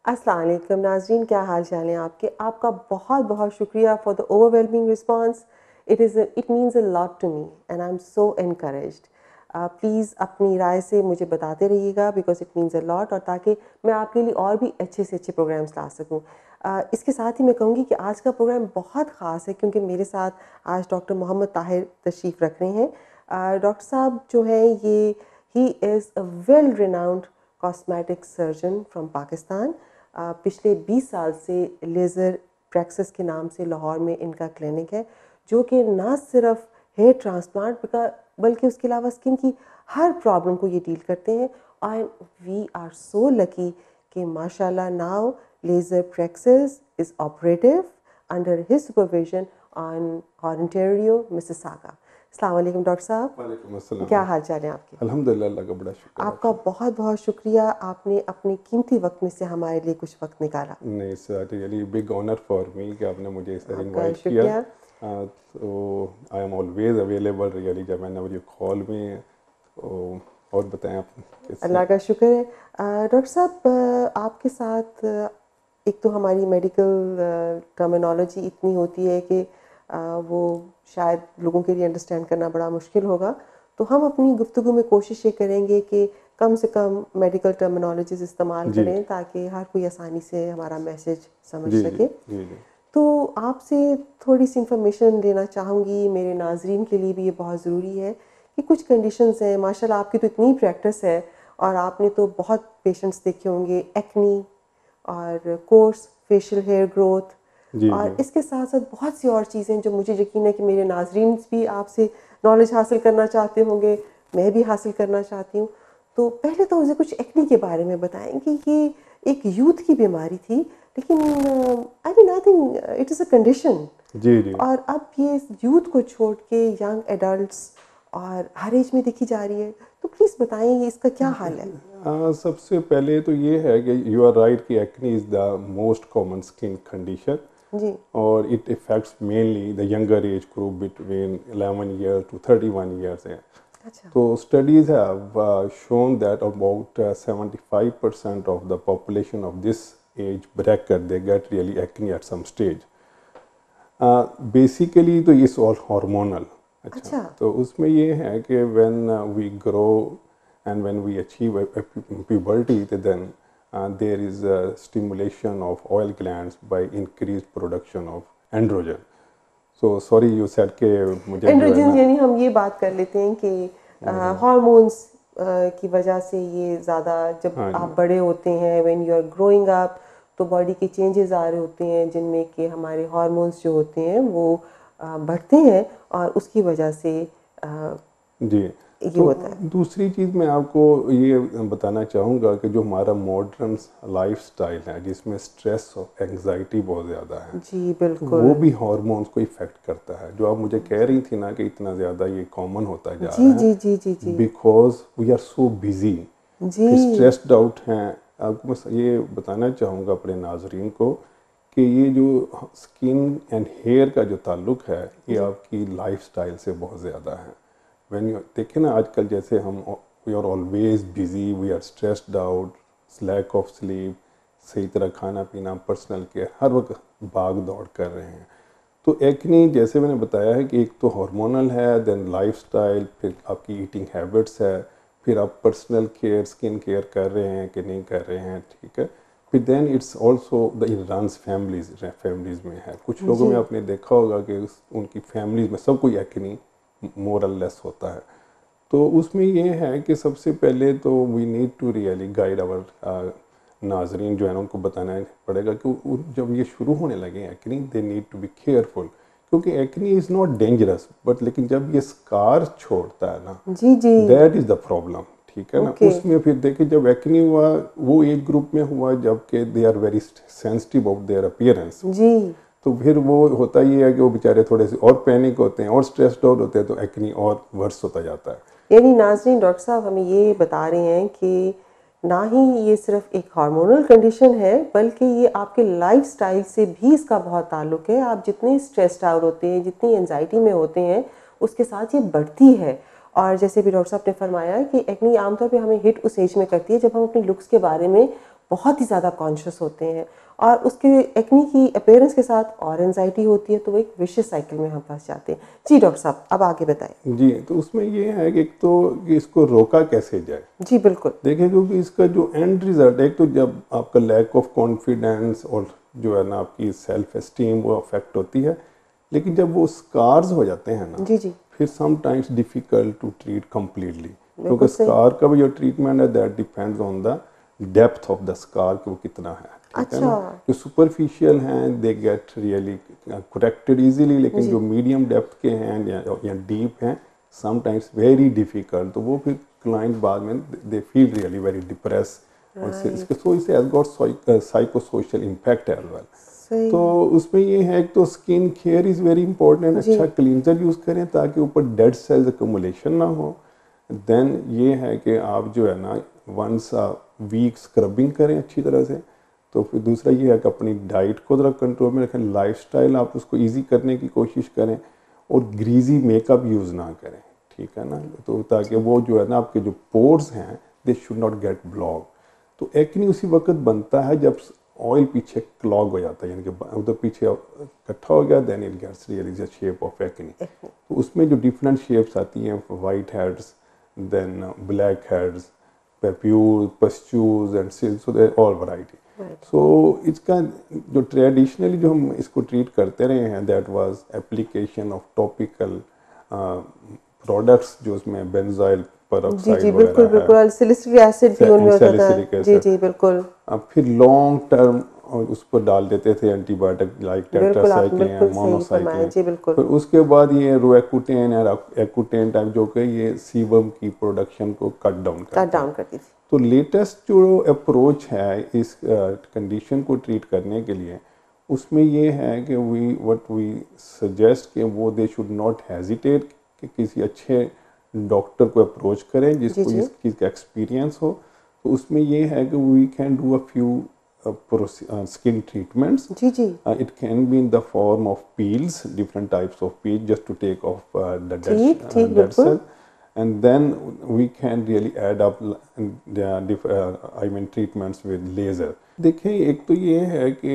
अस्सलाम वालेकुम नाज़रीन, क्या हाल चाल है आपके। आपका बहुत बहुत शुक्रिया for the overwhelming response. It means a lot to me and I am so encouraged. Please अपनी राय से मुझे बताते रहिएगा because it means a lot, और ताकि मैं आपके लिए और भी अच्छे से अच्छे प्रोग्राम्स ला सकूं। इसके साथ ही मैं कहूँगी कि आज का प्रोग्राम बहुत ख़ास है क्योंकि मेरे साथ आज डॉक्टर मोहम्मद ताहिर तशरीफ़ रख रहे हैं। डॉक्टर साहब जो हैं ये he is a well renowned cosmetic surgeon from Pakistan. पिछले 20 साल से लेज़र प्रैक्सिस के नाम से लाहौर में इनका क्लिनिक है, जो कि ना सिर्फ हेयर ट्रांसप्लांट का बल्कि उसके अलावा स्किन की हर प्रॉब्लम को ये डील करते हैं। And we are so lucky कि माशाल्लाह now Laser Praxis is operative under his supervision on Ontario Mississauga. अस्सलाम वालेकुम डॉक्टर साहब। वालेकुम अस्सलाम। क्या हाल चाल है आपके? अल्हम्दुलिल्लाह, अल्लाह का बड़ा शुक्र है आपका आपका। बहुत बहुत शुक्रिया, आपने अपने कीमती वक्त में से हमारे लिए कुछ वक्त निकाला। नहीं sir, really big honour for me कि आपने मुझे सर आपका इनवाइट किया। शुक्रिया। तो I am always available really जब मैंने यू कॉल मी। तो और बताएं आप कैसे अल्लाह हैं? का शुक्र है। डॉक्टर साहब, आपके साथ एक तो हमारी मेडिकल टर्मिनोलॉजी इतनी होती है कि वो शायद लोगों के लिए अंडरस्टैंड करना बड़ा मुश्किल होगा, तो हम अपनी गुफ्तगू में कोशिश ये करेंगे कि कम से कम मेडिकल टर्मिनोलॉजीज इस्तेमाल जी करें ताकि हर कोई आसानी से हमारा मैसेज समझ जी जी सके। जी जी। तो आपसे थोड़ी सी इंफॉर्मेशन लेना चाहूँगी, मेरे नाजरीन के लिए भी ये बहुत ज़रूरी है कि कुछ कंडीशंस हैं। माशाल्लाह आपकी तो इतनी प्रैक्टिस है और आपने तो बहुत पेशेंट्स देखे होंगे, एक्नी और कोर्स फेशियल हेयर ग्रोथ, जी जी। और इसके साथ साथ बहुत सी और चीज़ें जो मुझे यकीन है कि मेरे नाजरीन भी आपसे नॉलेज हासिल करना चाहते होंगे, मैं भी हासिल करना चाहती हूँ। तो पहले तो मुझे कुछ एक्ने के बारे में बताएं कि ये एक यूथ की बीमारी थी, लेकिन I think it is a condition, जी जी। और अब ये यूथ को छोड़ के यंग एडल्ट्स और हर एज में देखी जा रही है। तो प्लीज़ बताएं ये इसका क्या हाल है। सबसे पहले तो ये है कि यू आर राइट कि acne is the most common skin condition, जी। और it affects mainly the younger age group between 11 years to 31 years है। अच्छा। So studies have shown that about 75% of the population of this age bracket they get really acne at some stage. Basically तो ये all hormonal. अच्छा, अच्छा। तो उसमें ये है कि when we grow and when we achieve puberty then there is a stimulation of oil glands by increased production of androgen. So sorry you said कि मुझे जो है एंड्रोजन ना। यानी हम ये बात कर लेते हैं कि हार्मोन्स की वजह से ये ज़्यादा, जब हाँ जी। आप बड़े होते हैं, when you are growing up, तो बॉडी के चेंजेस आ रहे होते हैं जिनमें कि हमारे हार्मोन्स जो होते हैं वो बढ़ते हैं और उसकी वजह से जी। ये तो होता है। दूसरी चीज़ मैं आपको ये बताना चाहूँगा कि जो हमारा मॉडर्न लाइफस्टाइल है जिसमें स्ट्रेस और एंजाइटी बहुत ज़्यादा है, जी तो वो बिल्कुल। भी हार्मोन्स को इफ़ेक्ट करता है। जो आप मुझे कह रही थी ना कि इतना ज़्यादा ये कॉमन होता जा जी रहा है जी जी जी जी because we are so busy, जी। फिर स्ट्रेस्ड आउट हैं। आपको बस ये बताना चाहूँगा अपने नाजरीन को कि ये जो स्किन एंड हेयर का जो ताल्लुक है ये जी आपकी लाइफस्टाइल से बहुत ज़्यादा है। व्हेन यू देखें ना आजकल जैसे हम we are always busy, we are stressed out, lack of sleep, सही तरह खाना पीना, पर्सनल केयर, हर वक्त भाग दौड़ कर रहे हैं। तो एक्ने जैसे मैंने बताया है कि एक तो हार्मोनल है, देन लाइफस्टाइल, फिर आपकी ईटिंग हैबिट्स है, फिर आप पर्सनल केयर स्किन केयर कर रहे हैं कि नहीं कर रहे हैं, ठीक है। फिर then it's also the in runs families में है। कुछ लोगों जी में आपने देखा होगा कि उनकी फैमिलीज में सब कोई एक्ने मोर और लेस होता है। तो उसमें ये है कि सबसे पहले तो we need to really guide our नाजरीन जो है ना उनको बताना पड़ेगा कि जब ये शुरू होने लगे acne they need to be careful, क्योंकि acne is not dangerous but लेकिन जब ये स्कार छोड़ता है ना जी जी। दैट इज़ द प्रॉब्लम, ठीक है ना। ओके। उसमें फिर देखिए जब एक्नी हुआ वो एज ग्रुप में हुआ जबकि they are very sensitive of their appearance, जी तो फिर वो होता ही है कि वो बेचारे थोड़े से और पैनिक होते हैं और स्ट्रेस्ड आउट होते हैं, तो एक्नी और वर्स होता जाता है। यानी नाज़रीन, डॉक्टर साहब हमें ये बता रहे हैं कि ना ही ये सिर्फ एक हार्मोनल कंडीशन है बल्कि ये आपके लाइफस्टाइल से भी इसका बहुत ताल्लुक है। आप जितने स्ट्रेस्ड आउट होते हैं, जितनी एंजाइटी में होते हैं, उसके साथ ये बढ़ती है। और जैसे भी डॉक्टर साहब ने फरमाया कि एक्नी आमतौर पे हमें हिट उस एज में करती है जब हम अपनी लुक्स के बारे में बहुत ही ज़्यादा कॉन्शियस होते हैं और उसके एक्नी की अपीयरेंस के साथ और एंजाइटी होती है, तो वो एक विशियस साइकिल में हम फंस जाते हैं। जी डॉक्टर साहब, अब आगे बताएं। जी, तो उसमें ये है कि एक तो कि इसको रोका कैसे जाए। जी बिल्कुल। देखिए, क्योंकि इसका जो एंड रिजल्ट है, एक तो जब आपका लैक ऑफ कॉन्फिडेंस और जो है ना आपकी सेल्फ एस्टीम वो अफेक्ट होती है, लेकिन जब वो स्कार्स हो जाते हैं ना, जी जी फिर sometimes difficult to treat completely, बिल्कुल क्योंकि सही। स्कार का भी जो ट्रीटमेंट है that depends on the depth of the scar कि वो कितना है, ठीक है अच्छा। ना। जो सुपरफिशियल हैं they get really corrected easily, लेकिन जी जो मीडियम डेप्थ के हैं या डीप हैं समटाइम्स वेरी डिफ़िकल्ट, तो वो फिर क्लाइंट बाद में they feel really very depress, और इसके सो इसे has got psycho social impact as well. सही। तो उसमें ये है कि तो skin care is very important, जी अच्छा क्लींजर यूज़ करें ताकि ऊपर डेड सेल्स अकोमुलेशन ना हो। देन ये है कि आप जो है ना वंस वीक स्क्रबिंग करें अच्छी तरह से। तो फिर दूसरा ये है कि अपनी डाइट को ज़रा कंट्रोल में रखें, लाइफस्टाइल आप उसको इजी करने की कोशिश करें, और ग्रीजी मेकअप यूज़ ना करें, ठीक है ना। तो ताकि वो जो है ना आपके जो पोर्स हैं they should not gate block. तो एक्नी उसी वक्त बनता है जब ऑयल पीछे क्लॉग हो जाता है, यानी कि उधर पीछे इकट्ठा हो गया, then it gets really the shape of acne. तो उसमें जो डिफरेंट शेप्स आती हैं, white heads, then black heads, papule, पस्चूज and silk, so they all variety. So इसका जो ट्रेडिशनली जो हम इसको ट्रीट करते रहे हैं that was application of topical products, जो उसमें बेंजाइल जी परऑक्साइड जी बिल्कुल वगैरह है, बिल्कुल, सिलिसिलिक एसिड भी उनमें होता था। सैलिसिलिक जी एसिड। जी बिल्कुल अब फिर लॉन्ग टर्म और उस पर डाल देते थे एंटीबायोटिक लाइक बिल्कुल, आपने टेट्रासाइक्लिन, बिल्कुल सही फरमाया। मोनोसाइक्लिन। जी बिल्कुल। फिर उसके बाद ये रोएकुटेन और एक्यूटेन टाइप जो कि ये सीबम की प्रोडक्शन को कट डाउन कट करते हैं। डाउन करती थी। तो लेटेस्ट जो अप्रोच है इस कंडीशन को ट्रीट करने के लिए, उसमें ये है कि वी सजेस्ट कि वो दे शुड नॉट हेजिटेट कि किसी अच्छे डॉक्टर को अप्रोच करें जी जिसको जी इस चीज़ का एक्सपीरियंस हो। तो उसमें ये है कि we can do a few skin treatments. जी जी It can be in the form of peels, different types of peels, just to take off the ठीक ठीक dead बिल्कुल। cell, and then we can really add up I mean treatments with laser. देखिए, एक तो ये है कि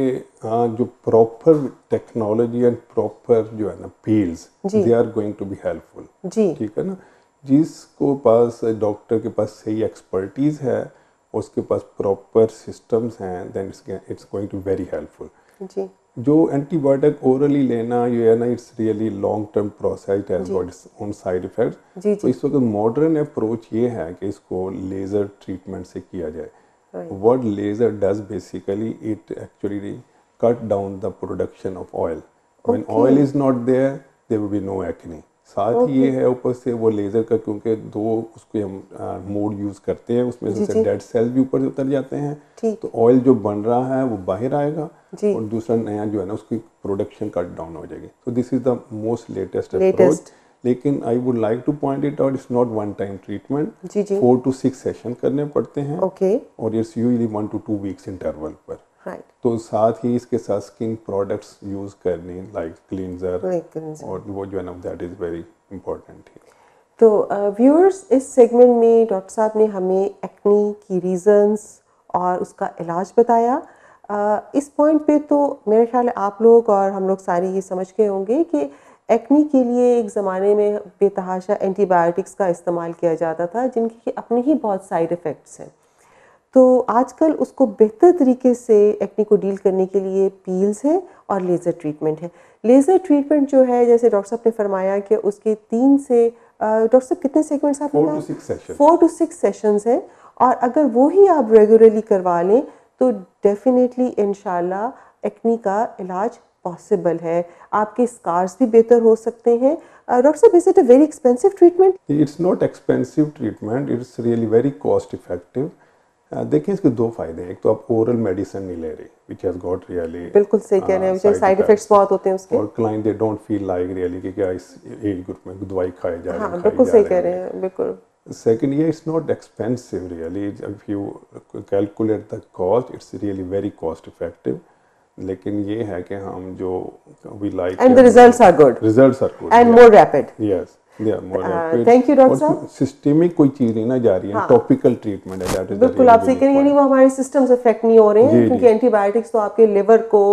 जो प्रॉपर टेक्नोलॉजी एंड प्रॉपर जो है ना पील्स, जी they are going to be helpful, जी ठीक है ना। जिसको पास डॉक्टर के पास सही एक्सपर्टीज़ है, उसके पास प्रॉपर सिस्टम्स हैं, then it's going to very helpful. जी जो एंटीबायोटिक ओरली लेना ये है ना, it's really long term process, has जी got its own side effects. जी तो जी इस वक्त मॉडर्न अप्रोच ये है कि इसको लेज़र ट्रीटमेंट से किया जाए। Right What laser does basically, it actually cut down the production of oil. When okay oil is not there, there will be no acne. साथ ही ओके ये है ऊपर से वो लेज़र का, क्योंकि दो उसको हम मोड यूज़ करते हैं, उसमें जी से जी डेड सेल भी ऊपर से उतर जाते हैं। ठीक तो ऑयल जो बन रहा है वो बाहर आएगा, जी और दूसरा नया जो है ना उसकी प्रोडक्शन कट डाउन हो जाएगी। So this is the most latest approach. Latest. लेकिन I would like to point it out, it's not one time treatment, जी जी 4 to 6 सेशन करने पड़ते हैं, ओके और it's usually 1 to 2 weeks interval पर। राइट तो साथ ही इसके साथ स्किन प्रोडक्ट्स यूज़ करने लाइक क्लींजर, राइट। और वो जो है ना दैट इज़ वेरी इंपॉर्टेंट है। तो व्यूअर्स, इस सेगमेंट में डॉक्टर साहब ने हमें एक्नी की रीज़न्स और उसका इलाज बताया। इस पॉइंट पे तो मेरे ख्याल है आप लोग और हम लोग सारे ये समझ गए होंगे कि एक्नी के लिए एक ज़माने में बेतहाशा एंटीबायोटिक्स का इस्तेमाल किया जाता था, जिनके अपने ही बहुत साइड इफ़ेक्ट्स हैं। तो आजकल उसको बेहतर तरीके से एक्नी को डील करने के लिए पील्स हैं और लेज़र ट्रीटमेंट है। लेज़र ट्रीटमेंट जो है, जैसे डॉक्टर साहब ने फरमाया कि उसके 3 से डॉक्टर साहब कितने सेगमेंट्स आपने 4 कहा? to 6 session. 4 to 6 सेशंस हैं, और अगर वो ही आप रेगुलरली करवा लें तो डेफिनेटली इंशाल्लाह एक्नी का इलाज पॉसिबल है। आपके स्कार्स भी बेहतर हो सकते हैं। डॉक्टर साहब, is it a very expensive treatment? It's not expensive treatment, it's really very cost effective. देखिए, इसके दो फायदे हैं। एक तो आप ओरल मेडिसिन नहीं ले रहे, विच हैज़ गॉट रियली बिल्कुल सही कह रहे हैं, साइड इफेक्ट्स बहुत होते हैं उसके। और client they don't feel like really कि क्या इस एज ग्रुप में दवाई खाए जा रहे हाँ हैं, खाई बिल्कुल जा सही कह रहे रहे हैं, बिल्कुल। Second, yeah, it's not expensive really. If you calculate the cost, it's really very cost effective. लेकिन ये है कि हम जो we like and the results are good results are good. And Yeah. More rapid. Yes. Thank you doctor साहब। Systemic कोई चीज़ नहीं ना जा रही है, हाँ। टॉपिकल ट्रीटमेंट है, दैट इज बिल्कुल आप सही कह रही हैं, यानी वो हमारे सिस्टम्स इफेक्ट नहीं हो रहे हैं, जी, क्योंकि जी। एंटीबायोटिक्स तो आपके लिवर को,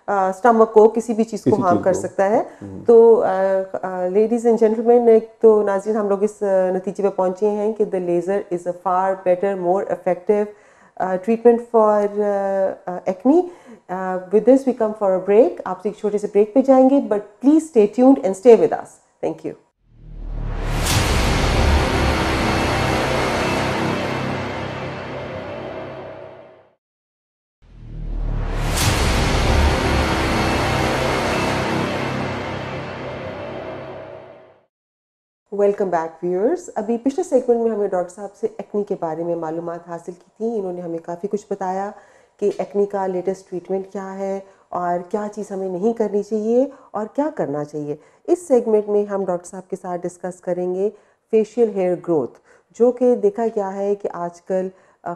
स्टमक को, किसी भी चीज़ को किसी हार्म चीज़ कर को। सकता है। तो लेडीज एंड जेंटलमैन, एक तो नाज़रीन हम लोग इस नतीजे पे पहुंचे हैं कि the laser is a far better, more effective treatment for acne. With this we come for a break. आपसे एक छोटे से ब्रेक पे जाएंगे, but please stay tuned and stay with us. Thank you. Welcome back viewers. अभी पिछले segment में हमने डॉक्टर साहब से एक्नी के बारे में मालूमात हासिल की थी। इन्होंने हमें काफ़ी कुछ बताया कि एक्नी का लेटेस्ट ट्रीटमेंट क्या है और क्या चीज़ हमें नहीं करनी चाहिए और क्या करना चाहिए। इस सेगमेंट में हम डॉक्टर साहब के साथ डिस्कस करेंगे फेशियल हेयर ग्रोथ, जो कि देखा गया है कि आजकल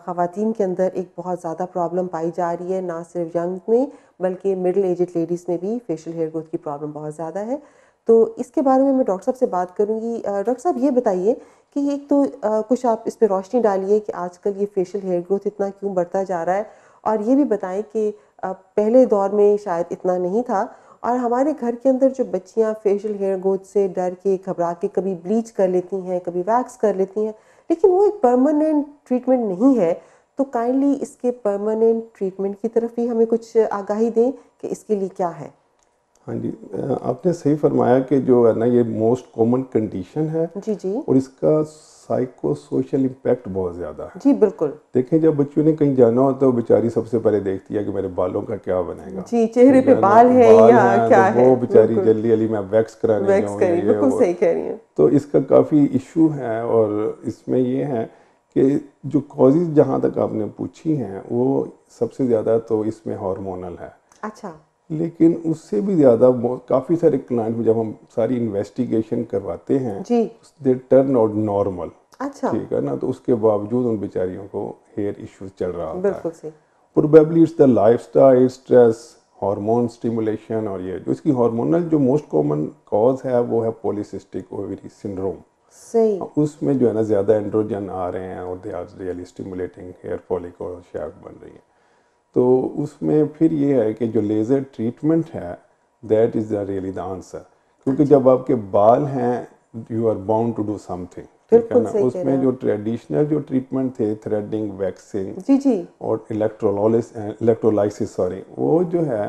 ख़वातीन के अंदर एक बहुत ज़्यादा प्रॉब्लम पाई जा रही है। ना सिर्फ यंग में बल्कि मिडिल एजड लेडीज़ में भी फेशियल हेयर ग्रोथ की प्रॉब्लम बहुत ज़्यादा है। तो इसके बारे में मैं डॉक्टर साहब से बात करूंगी। डॉक्टर साहब ये बताइए कि एक तो कुछ आप इस पर रोशनी डालिए कि आजकल ये फेशियल हेयर ग्रोथ इतना क्यों बढ़ता जा रहा है, और ये भी बताएं कि पहले दौर में शायद इतना नहीं था, और हमारे घर के अंदर जो बच्चियां फेशियल हेयर ग्रोथ से डर के घबरा के कभी ब्लीच कर लेती हैं, कभी वैक्स कर लेती हैं, लेकिन वो एक परमानेंट ट्रीटमेंट नहीं है। तो काइंडली इसके परमानेंट ट्रीटमेंट की तरफ भी हमें कुछ आगाही दें कि इसके लिए क्या है। हाँ जी, आपने सही फरमाया कि जो है ना ये मोस्ट कॉमन कंडीशन है जी जी और इसका साइको सोशल इम्पैक्ट बहुत ज़्यादा है। जी बिल्कुल। देखें, जब बच्चों ने कहीं जाना होता है तो बेचारी सबसे पहले देखती है कि मेरे बालों का क्या बनेगा। जी, चेहरे ठीक पे है ना, बाल है बाल या हैं क्या तो है। वो बेचारी बिल्कुल जल्दी जल्दी मैं वैक्स कराने वैक्स जाऊँ या करिए, ये बिल्कुल वो। सही कह रही हैं। तो इसका काफ़ी इशू है और इसमें ये है कि जो कॉजेज़ जहाँ तक आपने पूछी हैं वो सबसे ज़्यादा तो इसमें हार्मोनल है। अच्छा लेकिन उससे भी ज़्यादा काफ़ी सारे क्लाइंट में जब हम सारी इन्वेस्टिगेशन करवाते हैं, जी। They turn out normal. अच्छा ठीक है ना, तो उसके बावजूद उन बेचारियों को हेयर इश्यूज चल रहा होता है। बिल्कुल सही। Probably it's the lifestyle, stress, hormone stimulation, और ये जो इसकी हार्मोनल जो मोस्ट कॉमन कॉज है वो है पॉलीसिस्टिक ओवरी सिंड्रोम। सही। उसमें जो है ना ज़्यादा एंड्रोजन आ रहे हैं और they are really stimulating hair follicle और शैग बन रही है। तो उसमें फिर ये है कि जो लेज़र ट्रीटमेंट है that is really the answer, क्योंकि अच्छा जब आपके बाल हैं you are bound to do something. ठीक है बिल्कुल ना, सही कह रहे उसमें हैं जो आप। ट्रेडिशनल जो ट्रीटमेंट थे, थ्रेडिंग, वैक्सिंग जी जी और इलेक्ट्रोलाइसिस सॉरी, वो जो है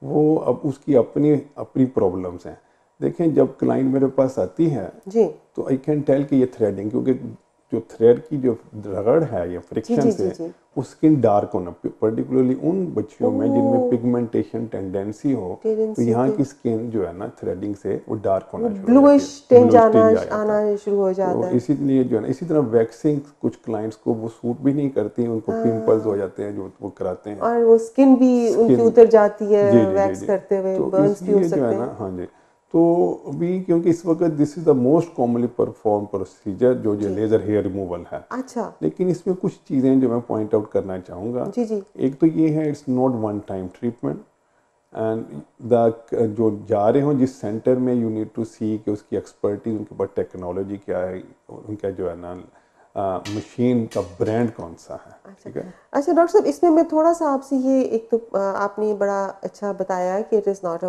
वो अब उसकी अपनी अपनी प्रॉब्लम्स हैं। देखें, जब क्लाइंट मेरे पास आती है जी तो आई कैन टेल कि ये थ्रेडिंग, क्योंकि जो थ्रेड की जो रगड़ है या जी फ्रिक्शन जी से जी जी वो स्किन डार्क होना, पर्टिकुलरली उन बच्चियों में जिनमें ओह, पिगमेंटेशन टेंडेंसी हो, तो टेंडेंसी यहाँ के की स्किन जो है ना थ्रेडिंग से वो डार्क वो होना शुरू हो जाती ब्लूइश है, टिंज ब्लूइश आना टिंज आ जाता आना है। शुरू हो तो जाता है। इसीलिए जो है ना, इसी तरह वैक्सिंग कुछ क्लाइंट्स को वो सूट भी नहीं करती, उनको पिंपल्स हो हाँ, जाते हैं जो वो कराते हैं। और वो स्किन भी उनकी स्किन, उतर जाती है जी जी जी वैक्स जी। करते हुए, तो बर्न्स भी हो इसलिए जो है सकते ना, हैं। हाँ जी, तो अभी क्योंकि इस वक्त this is the most commonly perform procedure जो ये जी लेज़र हेयर रिमूवल है। अच्छा लेकिन इसमें कुछ चीज़ें जो मैं पॉइंट आउट करना चाहूँगा। जी जी एक तो ये है, it's not one time treatment, and the जो जा रहे हो जिस सेंटर में, यू नीड टू सी कि उसकी एक्सपर्टीज, उनके पास टेक्नोलॉजी क्या है, उनका जो है ना मशीन का ब्रांड कौन सा है। अच्छा ठीक है। अच्छा। डॉक्टर साहब इसमें मैं थोड़ा सा आपसे ये, एक तो आपने बड़ा अच्छा बताया कि it is not a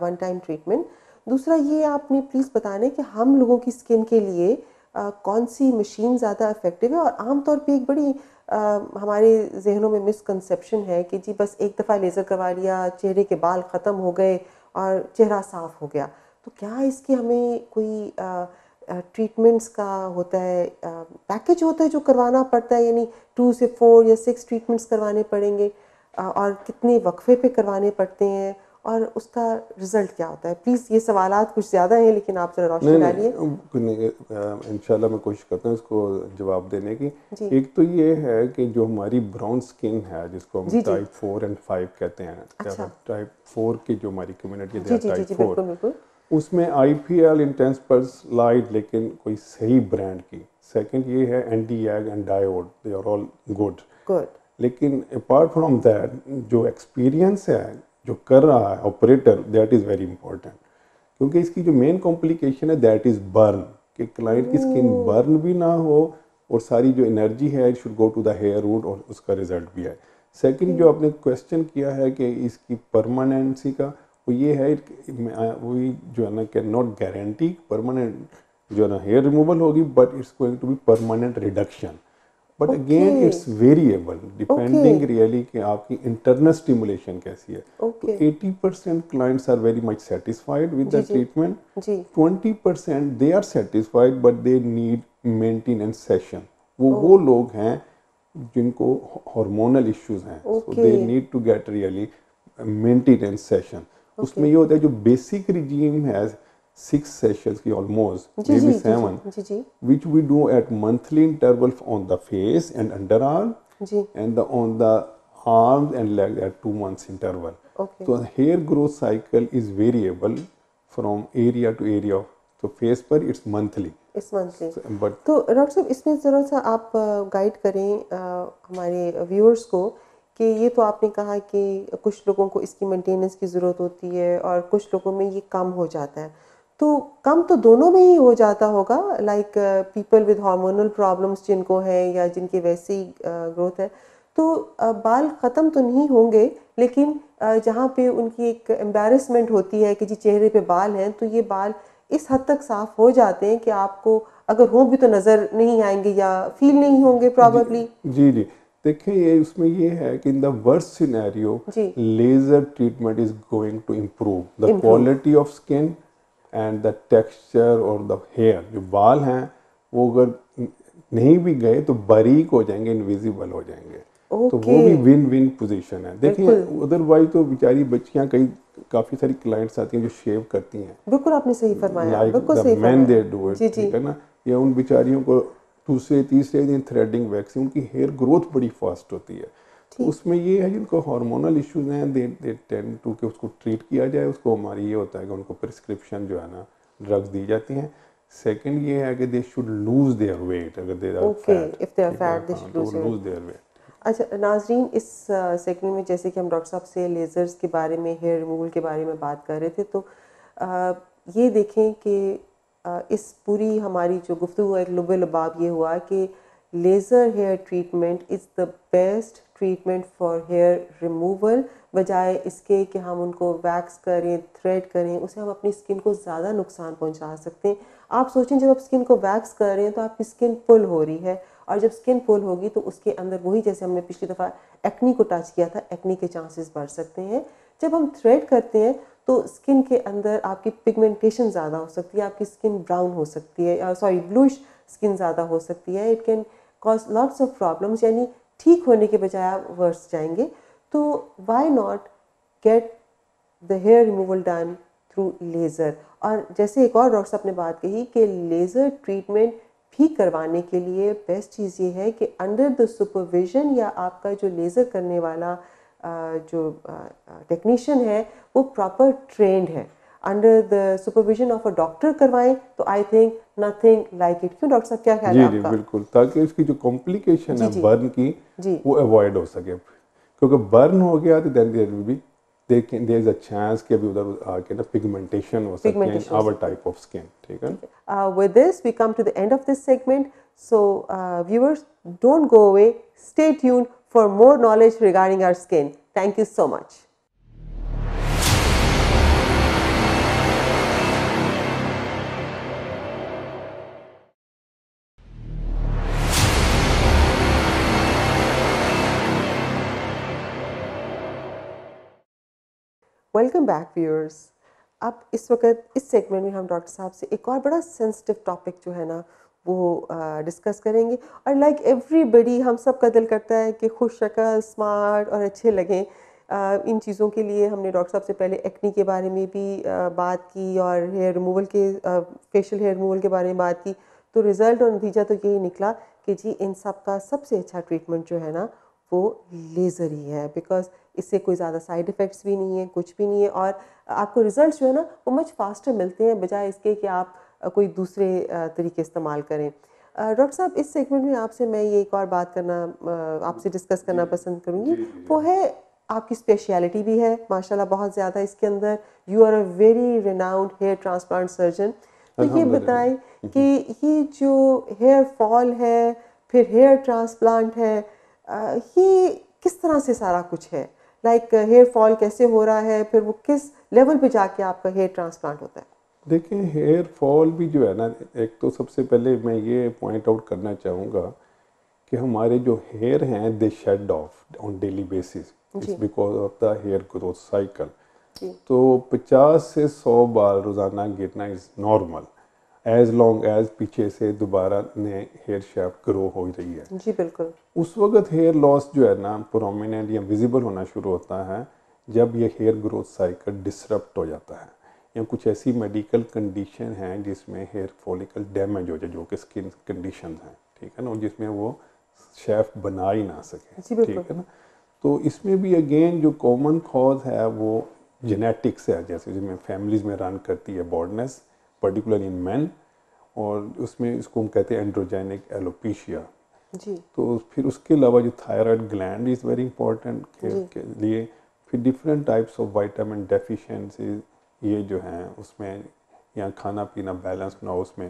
one time treatment. दूसरा ये आपने प्लीज़ बताना कि हम लोगों की स्किन के लिए कौन सी मशीन ज़्यादा इफ़ेक्टिव है। और आमतौर पे एक बड़ी हमारे जहनों में मिसकंसेप्शन है कि जी बस एक दफ़ा लेज़र करवा लिया, चेहरे के बाल ख़त्म हो गए और चेहरा साफ़ हो गया। तो क्या इसकी हमें कोई ट्रीटमेंट्स का होता है, पैकेज होता है जो करवाना पड़ता है, यानी 2 से 4 या 6 ट्रीटमेंट्स करवाने पड़ेंगे, और कितने वक्फे पे करवाने पड़ते हैं और उसका रिज़ल्ट क्या होता है? प्लीज़ ये सवालात कुछ ज़्यादा हैं, लेकिन आप ज़रा रोशनी नहीं डालिए। नहीं, इंशाल्लाह मैं कोशिश करता हूँ इसको जवाब देने की। जी एक तो ये है कि जो हमारी ब्राउन स्किन है जिसको हम जी जी टाइप 4 एंड 5 कहते हैं, अच्छा टाइप 4 की जो हमारी कम्युनिटी जी है, जी जी टाइप जी 4, बिल्कुल बिल्कुल उसमें IPL इंटेंस पल्स लाइट, लेकिन कोई सही ब्रांड की। सेकंड ये है Nd YAG and diode, they are all good. Good लेकिन अपार्ट फ्रॉम दैट जो एक्सपीरियंस है जो कर रहा है operator, that is very important. क्योंकि इसकी जो मेन कॉम्प्लिकेशन है दैट इज़ बर्न, कि क्लाइंट की स्किन बर्न भी ना हो और सारी जो एनर्जी है it should go to the hair root और उसका रिजल्ट भी आए। सेकंड जो आपने क्वेश्चन किया है कि इसकी परमानेंसी का, वो ये है वही जो है ना, कैन नॉट गारंटी परमानेंट जो है ना हेयर रिमूवल होगी, but it's going to be permanent reduction. But again okay it's variable okay depending really कि आपकी इंटरनल स्टिमुलेशन कैसी है। तो okay 80% clients are very much satisfied with जी द जी ट्रीटमेंट, जी 20% they are satisfied but they need maintenance session. ओ वो लोग हैं जिनको हार्मोनल इश्यूज हैं, so okay they need to get really maintenance session. Okay उसमें ये होता है जो बेसिक रिजीम है 6 सेशंस की ऑलमोस्ट जी मे जी बी जी जी 7, जी जी which we do at monthly interval on the face and underarm, जी and on the arms and leg at 2 months interval. Okay So hair growth cycle is variable from area to area. So face पर it's monthly. इस monthly. But तो doctor साहब इसमें ज़रा सा आप guide करें हमारे व्यूअर्स को कि ये तो आपने कहा कि कुछ लोगों को इसकी मेंटेनेंस की ज़रूरत होती है और कुछ लोगों में ये कम हो जाता है, तो कम तो दोनों में ही हो जाता होगा, like people with hormonal problems जिनको है या जिनकी वैसी ग्रोथ है, तो बाल ख़त्म तो नहीं होंगे, लेकिन जहाँ पे उनकी एक एम्बैरेसमेंट होती है कि जी चेहरे पे बाल हैं, तो ये बाल इस हद तक साफ हो जाते हैं कि आपको अगर हो भी तो नज़र नहीं आएंगे या फील नहीं होंगे जी प्रॉबेबली। जी जी, देखिए ये उसमें ये है कि इन द वर्स्ट सिनेरियो जी laser treatment is going to improve the improve quality of skin and the texture और द हेयर। जो बाल हैं वो अगर नहीं भी गए तो बारीक हो जाएंगे, इनविजिबल हो जाएंगे। तो ओके वो भी विन विन पोजीशन है। देखिए बिल्कुल अदरवाइज तो बेचारी बच्चियां, कई काफ़ी सारी क्लाइंट्स आती हैं जो शेव करती हैं, बिल्कुल आपने सही फरमाया, लाइक बिल्कुल द सही मैन फरमाया। दे डू इट, जी जी ठीक है ना। या उन बेचारियों को दूसरे तीसरे दिन थ्रेडिंग वैक्सिंग, उनकी हेयर ग्रोथ बड़ी फास्ट होती है। तो ठीक उसमें ये है जिनको हार्मोनल इश्यूज हैं दे टेंड टू कि उसको ट्रीट किया जाए। उसको हमारी ये होता है कि उनको प्रिस्क्रिप्शन जो है ना ड्रग्स दी जाती हैं। सेकंड ये है कि they should lose their weight, अगर they are okay fat, if they are ठीक है, फैट दे हाँ, शुड तो वो lose it. Lose their weight. अच्छा नाजरीन, इस सेगमेंट में जैसे कि हम डॉक्टर साहब से लेज़र्स के बारे में, हेयर रिमूवल के बारे में बात कर रहे थे, तो ये देखें कि इस पूरी हमारी जो गुफ्तगू एक लुब लबाब ये हुआ कि laser hair treatment is the best treatment for hair removal, बजाय इसके कि हम उनको वैक्स करें, थ्रेड करें, उसे हम अपनी स्किन को ज़्यादा नुकसान पहुंचा सकते हैं। आप सोचें, जब आप स्किन को वैक्स कर रहे हैं तो आपकी स्किन पुल हो रही है, और जब स्किन पुल होगी तो उसके अंदर वही, जैसे हमने पिछली दफ़ा एक्नी को टच किया था, एक्नी के चांसेस बढ़ सकते हैं। जब हम थ्रेड करते हैं तो स्किन के अंदर आपकी पिगमेंटेशन ज़्यादा हो सकती है, आपकी स्किन ब्राउन हो सकती है, सॉरी ब्लूइश स्किन ज़्यादा हो सकती है। It can cause lots of problems, यानी ठीक होने के बजाय आप वर्स जाएंगे। तो why not get the hair removal done through laser. और जैसे एक और डॉक्टर साहब ने बात कही कि लेज़र ट्रीटमेंट भी करवाने के लिए बेस्ट चीज़ ये है कि अंडर द सुपरविजन, या आपका जो लेज़र करने वाला जो टेक्नीशियन है वो प्रॉपर ट्रेंड है, under the supervision of a doctor करवाएं, तो I think nothing like it. क्यों डॉक्टर साहब, क्या ख्याल है जी जी आपका? बिल्कुल, ताकि उसकी जो कॉम्प्लिकेशन जी है जी बर्न की जी वो अवॉइड हो सके। क्योंकि बर्न हो गया तो then there will be there is a chance कि अभी उधर आके ना पिगमेंटेशन हो सकती है इन पिगमेंटेशन हो आवर सकती है। टाइप ऑफ स्किन, ठीक है। ठीक है, with this we come to the end of this segment, so viewers, don't go away, stay tuned for more knowledge regarding our skin. Thank you so much. Welcome back viewers. अब इस वक्त इस segment में हम doctor साहब से एक और बड़ा सेंसिटिव टॉपिक जो है ना वो डिस्कस करेंगे। और लाइक एवरीबडी, हम सब का दिल करता है कि खुश शक्ल, स्मार्ट और अच्छे लगें। इन चीज़ों के लिए हमने डॉक्टर साहब से पहले एक्नी के बारे में भी बात की, और हेयर रिमूवल के, फेशियल हेयर रिमूवल के बारे में बात की। तो रिज़ल्ट और नतीजा तो यही निकला कि जी इन सब का सबसे अच्छा ट्रीटमेंट जो है ना वो लेज़र ही है, बिकॉज इससे कोई ज़्यादा साइड इफ़ेक्ट्स भी नहीं है, कुछ भी नहीं है, और आपको रिज़ल्ट्स जो है ना वो मच फास्टर मिलते हैं, बजाय इसके कि आप कोई दूसरे तरीके इस्तेमाल करें। डॉक्टर साहब, इस सेगमेंट में आपसे मैं ये एक और बात करना, आपसे डिस्कस करना पसंद करूँगी, वो है आपकी स्पेशलिटी भी है माशाल्लाह बहुत ज़्यादा इसके अंदर, you are a very renowned hair transplant surgeon. तो ये बताएं कि ये जो हेयर फॉल है फिर हेयर ट्रांसप्लांट है, ये किस तरह से सारा कुछ है, लाइक हेयर फॉल कैसे हो रहा है, फिर वो किस लेवल पे जाके आपका हेयर ट्रांसप्लांट होता है? देखिए हेयर फॉल भी जो है ना, एक तो सबसे पहले मैं ये पॉइंट आउट करना चाहूँगा कि हमारे जो हेयर हैं they shed off on daily basis, it's because of the hair growth cycle. तो 50 से 100 बार रोज़ाना गिरना is normal, as long as पीछे से दोबारा नए हेयर शेफ्ट ग्रो हो रही है। जी बिल्कुल। उस वक्त हेयर लॉस जो है ना प्रोमिनेंट या विजिबल होना शुरू होता है जब ये हेयर ग्रोथ साइकिल डिसरप्ट हो जाता है, या कुछ ऐसी मेडिकल कंडीशन हैं जिसमें हेयर फॉलिकल डैमेज हो जाए, जो कि स्किन कंडीशन हैं, ठीक है ना, और जिसमें वो शेफ्ट बना ही ना सके, ठीक है ना। तो इसमें भी अगेन जो कॉमन कॉज है वो जेनेटिक्स है, जैसे जिसमें फैमिलीज में रन करती है बॉल्डनेस, पर्टिकुलर इन मैन, और उसमें इसको हम कहते हैं एंड्रोजेनिक एलोपेशिया। जी। तो फिर उसके अलावा जो thyroid gland is very important के लिए, फिर different types of vitamin deficiency ये जो हैं उसमें, या खाना पीना बैलेंस ना हो उसमें,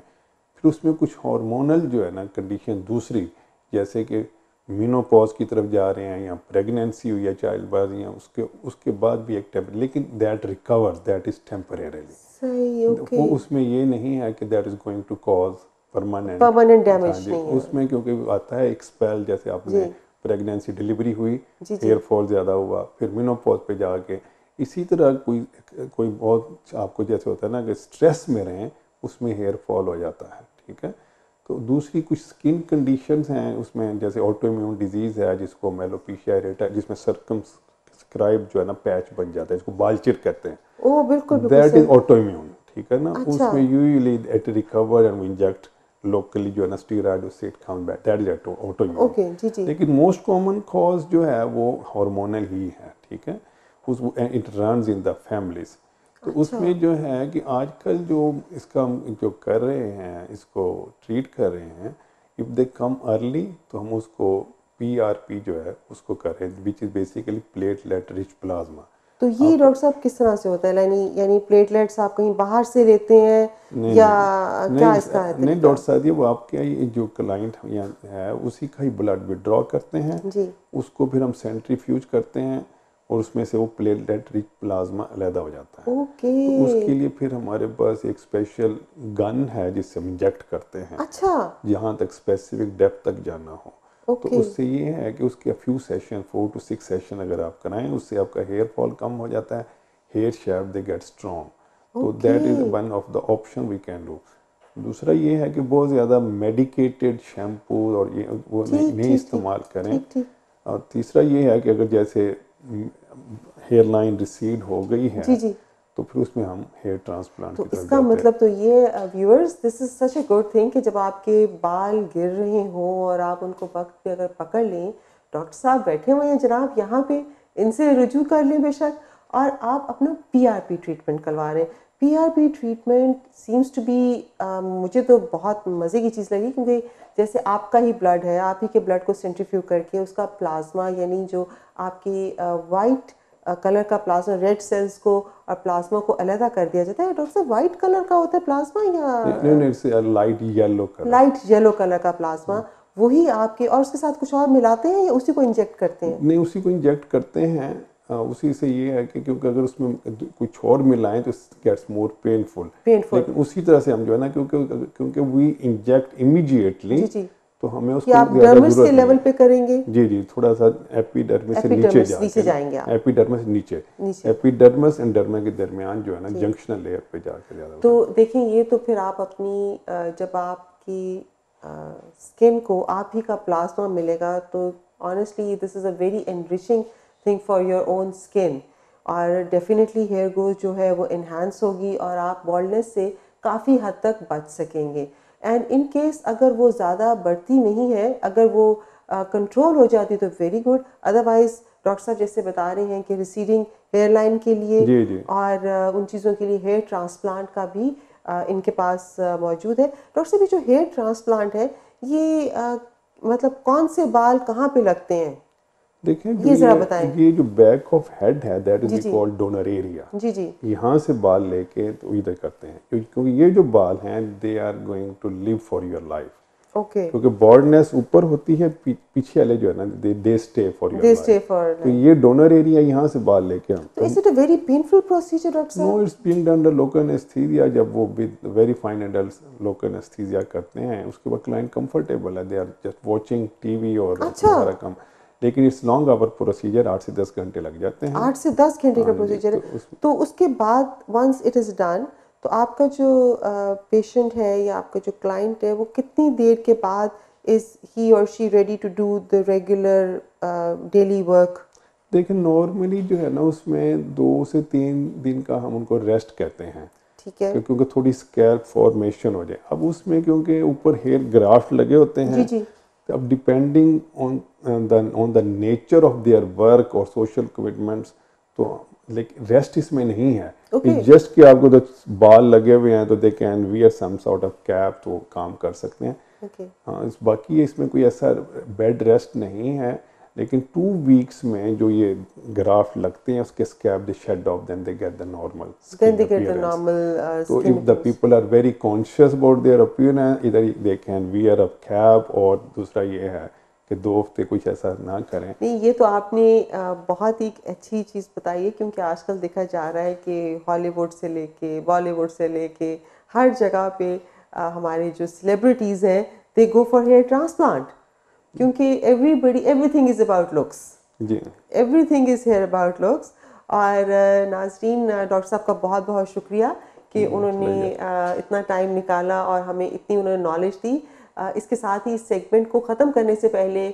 फिर उसमें कुछ हार्मोनल जो है ना कंडीशन दूसरी, जैसे कि मीनोपॉज की तरफ जा रहे हैं, या प्रेगनेंसी हुई या चाइल्ड बर्थ, या उसके बाद भी एक टेम्पर, लेकिन that recovers, that is temporarily. सही, ओके। वो उसमें ये नहीं है कि that is going to cause permanent damage नहीं है उसमें, क्योंकि आता है एक स्पेल, जैसे आपने प्रेगनेंसी डिलीवरी हुई, हेयर फॉल ज़्यादा हुआ, फिर मेनोपॉज पे जाके इसी तरह कोई कोई बहुत आपको जैसे होता है ना कि स्ट्रेस में रहें, उसमें हेयर फॉल हो जाता है, ठीक है। तो दूसरी कुछ स्किन कंडीशंस हैं उसमें, जैसे ऑटोइम्यून डिजीज़ है जिसको एलोपेशिया एरेटा, जिसमें सर्कमस्क्राइब जो है ना पैच बन जाता है, इसको बालचिट कहते हैं। ओ बिल्कुल बिल्कुल दैट सही। इज ऑटोइम्यून, ठीक है ना। अच्छा। उसमें usually it recover and inject locally जो है ना स्टीरॉयड, उससे it come back, that is autoimmune. Okay जी जी। लेकिन मोस्ट कॉमन कॉज जो है वो हार्मोनल ही है, ठीक है। उस it runs in the families. तो अच्छा। उसमें जो है कि आजकल जो इसका हम जो कर रहे हैं, इसको ट्रीट कर रहे हैं, इफ़ दे कम अर्ली तो हम उसको PRP जो है उसको कर रहे हैं, which is basically platelet rich plasma. तो ये आप डॉक्टर साहब किस तरह से होता है, यानी प्लेटलेट्स आप कहीं बाहर से लेते हैं नहीं या नहीं क्या नहीं इसका है नहीं तरीका? डॉक्टर साहब ये वो आपके ये जो क्लाइंट है उसी का ही ब्लड विड्रॉ करते हैं, जी। उसको फिर हम सेंट्रीफ्यूज करते हैं और उसमें से वो प्लेटलेट रिच प्लाज्मा अलहदा हो जाता है। ओके। तो उसके लिए फिर हमारे पास एक स्पेशल गन है जिससे हम इंजेक्ट करते हैं, अच्छा। जहाँ तक स्पेसिफिक डेप्थ तक जाना हो। तो ओके। उससे ये है कि उसके फ्यू सेशन 4 to 6 सेशन अगर आप कराएं, उससे आपका हेयर फॉल कम हो जाता है, hair shaft they get strong. तो that is okay. One of the option we can do. दूसरा ये है कि बहुत ज़्यादा मेडिकेटेड शैम्पू और ये वो नहीं ठीक नहीं ठीक ठीक इस्तेमाल करें। ठीक ठीक। और तीसरा ये है कि अगर जैसे हेयर लाइन रिसीड हो गई है जी जी। तो फिर उसमें हम हेयर ट्रांसप्लांट तो की तरफ इसका जाते हैं। मतलब तो ये viewers, this is such a good thing कि जब आपके बाल गिर रहे हों और आप उनको वक्त पे अगर पकड़ लें, डॉक्टर साहब बैठे हुए हैं जनाब यहाँ पे, इनसे रुजू कर लें बेशक, और आप अपना PRP ट्रीटमेंट करवा रहे हैं। PRP treatment seems to be, मुझे तो बहुत मज़े की चीज़ लगी, क्योंकि जैसे आपका ही ब्लड है, आप ही के ब्लड को सेंट्रीफ्यूज करके उसका प्लाज्मा, यानी जो आपकी वाइट कलर का प्लाज्मा, रेड सेल्स को और प्लाज्मा को अलग कर दिया जाता है। डॉक्टर साहब वाइट कलर का होता है प्लाज्मा नहीं या नहीं its light yellow colour. Light yellow colour का प्लाज्मा, वही आपके, और उसके साथ कुछ और मिलाते हैं या उसी को इंजेक्ट करते हैं? नहीं उसी को इंजेक्ट करते हैं। उसी से ये है कि क्योंकि अगर उसमें कुछ और मिलाएं तो गेट्स मोर पेनफुल। पेनफुल। लेकिन उसी तरह से हम जो है ना, क्योंकि क्योंकि वी इंजेक्ट इमीडिएटली, जी जी। तो हमें कि उसको आप ज़्यादा डर्मिस के ज़रूरत नहीं लेवल पे है। करेंगे? जी जी, थोड़ा सा एपिडर्मिस से नीचे एपिडर्मिस नीचे जाके ना, जाएंगे आप? एपिडर्मिस नीचे, नीचे। एपिडर्मिस एंड डर्मा के दरमियान जो है ना ठीक। जंक्शनल लेयर पे जाके ज़्यादा तो होता देखें, ये तो फिर आप अपनी जब आपकी स्किन को आप ही का प्लाज्मा मिलेगा, तो honestly this is a very enriching thing for your own skin, और डेफिनेटली हेयर ग्रोथ जो है वो इन्हांस होगी और आप बॉल्डनेस से काफ़ी हद तक बच सकेंगे। एंड इन केस अगर वो ज़्यादा बढ़ती नहीं है, अगर वो कंट्रोल हो जाती तो वेरी गुड, अदरवाइज डॉक्टर साहब जैसे बता रहे हैं कि रिसीडिंग हेयरलाइन के लिए जी जी। और उन चीज़ों के लिए हेयर ट्रांसप्लांट का भी इनके पास मौजूद है। डॉक्टर साहब ये जो हेयर ट्रांसप्लांट है, ये मतलब कौन से बाल कहाँ पे लगते हैं? देखें ये ज़रा बताएं। ये जो बैक ऑफ हेड है दैट इज जी वी जी कॉल्ड डोनर एरिया। जी जी। यहाँ से बाल लेके तो इधर करते हैं, क्योंकि ये जो बाल हैं they are going to live for your life. Okay, क्योंकि बॉर्डनेस ऊपर होती है, पीछे वाले जो है ना they stay for your they life. Stay for तो लाइफ। ये डोनर एरिया यहाँ से बाल लेके हम तो is it a very painful procedure doctor no साहब? It's being done under local anaesthesia. जब वो with very fine adult local anaesthesia करते हैं उसके बाद क्लाइंट कंफर्टेबल है, they are just watching TV और अपना अच्छा, सारा काम। लेकिन इट्स लॉन्ग आवर प्रोसीजर, 8 से 10 घंटे लग जाते हैं। 8 से 10 घंटे का हाँ जी, प्रोसीजर तो है। तो उसके बाद वंस इट इज़ डन, तो आपका जो पेशेंट है या आपका जो क्लाइंट है वो कितनी देर के बाद इज़ ही और she ready to do the regular daily work? देखिए नॉर्मली जो है ना उसमें 2 से 3 दिन का हम उनको रेस्ट कहते हैं, ठीक है। क्योंकि थोड़ी स्कैल्प फॉर्मेशन हो जाए। अब उसमें क्योंकि ऊपर हेयर ग्राफ्ट लगे होते जी हैं, जी। तो अब depending on the nature of their work और सोशल कमिटमेंट्स, तो लेकिन रेस्ट इसमें नहीं है। ओके। जस्ट कि आपको तो बाल लगे हुए हैं तो they can wear some sort of cap, तो काम कर सकते हैं। ओके। हाँ, इस बाकी इसमें कोई ऐसा बेड रेस्ट नहीं है। लेकिन 2 वीक्स में जो ये ग्राफ्ट लगते हैं उसके scab they shed off, then they get the normal then skin they get the appearance. Normal तो skin if the appearance. People are very conscious about their appearance, इधर they can wear a cap, और दूसरा ये है कि 2 हफ्ते कुछ ऐसा ना करें। नहीं, ये तो आपने बहुत ही अच्छी चीज़ बताई है, क्योंकि आजकल देखा जा रहा है कि हॉलीवुड से लेके बॉलीवुड से लेके हर जगह पे हमारे जो सेलिब्रिटीज़ हैं they go for hair transplant, क्योंकि everybody everything is about looks, जी, everything is hair about looks. और नाज़रीन, डॉक्टर साहब का बहुत बहुत शुक्रिया कि उन्होंने प्लेजर। इतना टाइम निकाला और हमें इतनी उन्होंने नॉलेज दी। इसके साथ ही इस सेगमेंट को ख़त्म करने से पहले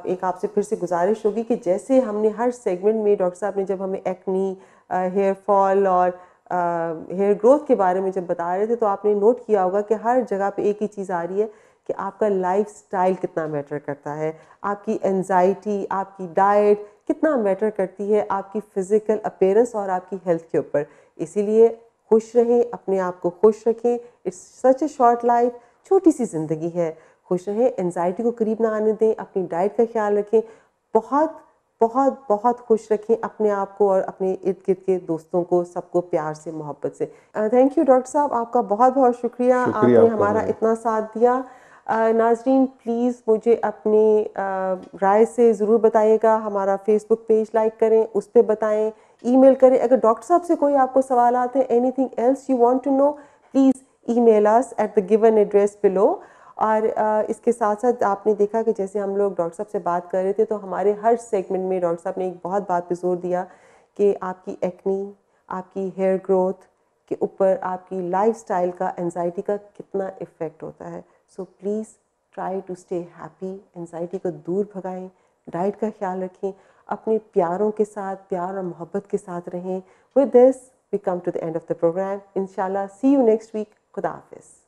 एक आपसे फिर से गुजारिश होगी कि जैसे हमने हर सेगमेंट में डॉक्टर साहब ने जब हमें एक्नी, हेयर फॉल और हेयर ग्रोथ के बारे में जब बता रहे थे, तो आपने नोट किया होगा कि हर जगह पे एक ही चीज़ आ रही है कि आपका लाइफ स्टाइल कितना मैटर करता है, आपकी एंजाइटी, आपकी डाइट कितना मैटर करती है आपकी फ़िज़िकल अपीयरेंस और आपकी हेल्थ के ऊपर। इसीलिए खुश रहें, अपने आप को खुश रखें। It's such A short life, छोटी सी ज़िंदगी है। खुश रहें, एंजाइटी को करीब ना आने दें, अपनी डाइट का ख्याल रखें, बहुत बहुत बहुत खुश रखें अपने आप को और अपने इर्द गिर्द के दोस्तों को, सबको प्यार से, मोहब्बत से। थैंक यू डॉक्टर साहब, आपका बहुत बहुत शुक्रिया, शुक्रिया आपने आपका हमारा मैडम। इतना साथ दिया। नाजरीन, प्लीज़ मुझे अपनी राय से ज़रूर बताइएगा। हमारा फेसबुक पेज लाइक करें, उस पर बताएं, ईमेल करें। अगर डॉक्टर साहब से कोई आपको सवाल आते हैं, anything else you want to know, please email us at the given address below. और इसके साथ साथ आपने देखा कि जैसे हम लोग डॉक्टर साहब से बात कर रहे थे, तो हमारे हर सेगमेंट में डॉक्टर साहब ने एक बहुत बात पे जोर दिया कि आपकी एक्नी, आपकी हेयर ग्रोथ के ऊपर आपकी लाइफस्टाइल का, एंजाइटी का कितना इफ़ेक्ट होता है। So please try to stay happy, anxiety को दूर भगाएं, डाइट का ख्याल रखें, अपने प्यारों के साथ, प्यार और मोहब्बत के साथ रहें। With this we come to the end of the program. इंशाल्लाह सी यू नेक्स्ट वीक। खुदा हाफिज़।